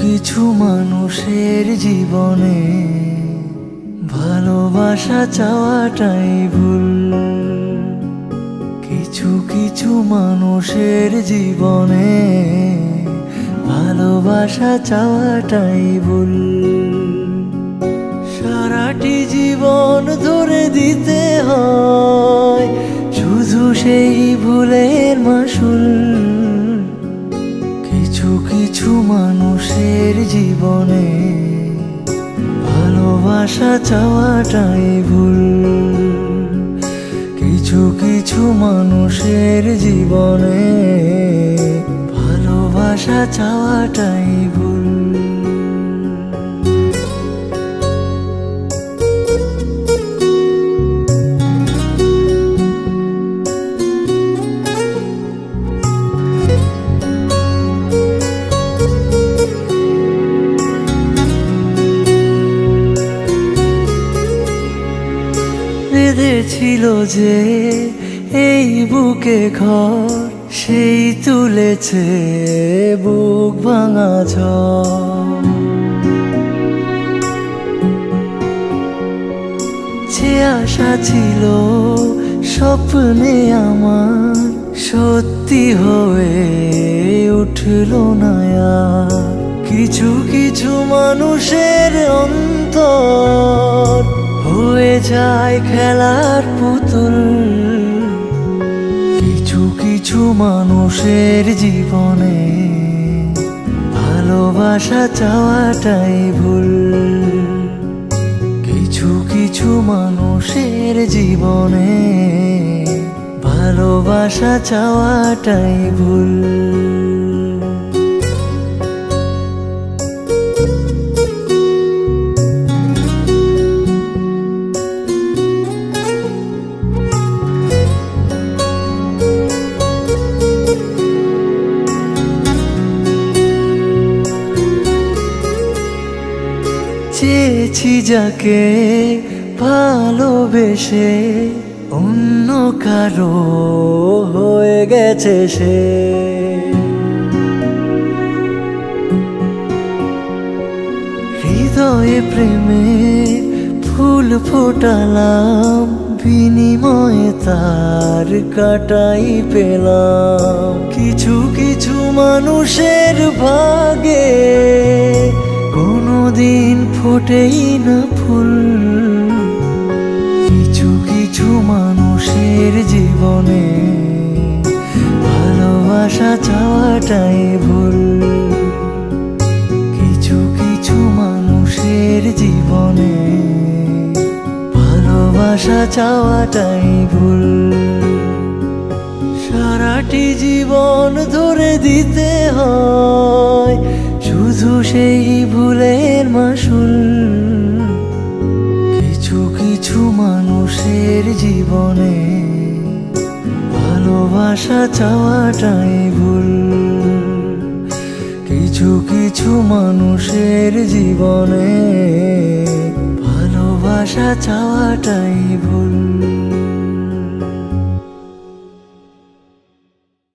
কিছু মানুষের জীবনে ভালোবাসা চাওয়াটাই ভুল। কিছু কিছু মানুষের জীবনে ভালোবাসা চাওয়াটাই ভুল। সারাটি জীবন ধরে দিতে হয় শুধু সেই ভুলের মাসুল। কিছু কিছু মানুষের জীবনে ভালোবাসা চাওয়াটাই ভুল। কিছু কিছু মানুষের জীবনে ভালোবাসা চাওয়াটাই ভুল। বেঁধেছিল যে এই বুকে ঘর, সেই তুলেছে বুক ভাঙা ঝড়। যে আশা ছিল স্বপ্নে আমার, সত্যি হয়ে উঠল না আর। কিছু কিছু মানুষের অন্তর হয়ে যায় খেলার পুতুল। কিছু কিছু মানুষের জীবনে ভালোবাসা চাওয়াটাই ভুল। কিছু কিছু মানুষের জীবনে ভালোবাসা চাওয়াটাই ভুল। চেয়েছি যাকে ভালোবেসে, অন্য কারো হয়ে গেছে সে। হৃদয়ে প্রেমে ফুল ফোটালাম, বিনিময়ে তার কাটাই পেলাম। কিছু কিছু মানুষের ভাগে কোনোদিন ফোটেই না ফুল। কিছু কিছু মানুষের জীবনে ভালোবাসা চাওয়াটাই ভুল। কিছু কিছু মানুষের জীবনে ভালোবাসা চাওয়াটাই ভুল। সারাটি জীবন ধরে দিতে হয় শুধু সেই ভুলের মাসুল। কিছু কিছু মানুষের জীবনে ভালোবাসা চাওয়াটাই ভুল। কিছু কিছু মানুষের জীবনে ভালোবাসা চাওয়াটাই ভুল।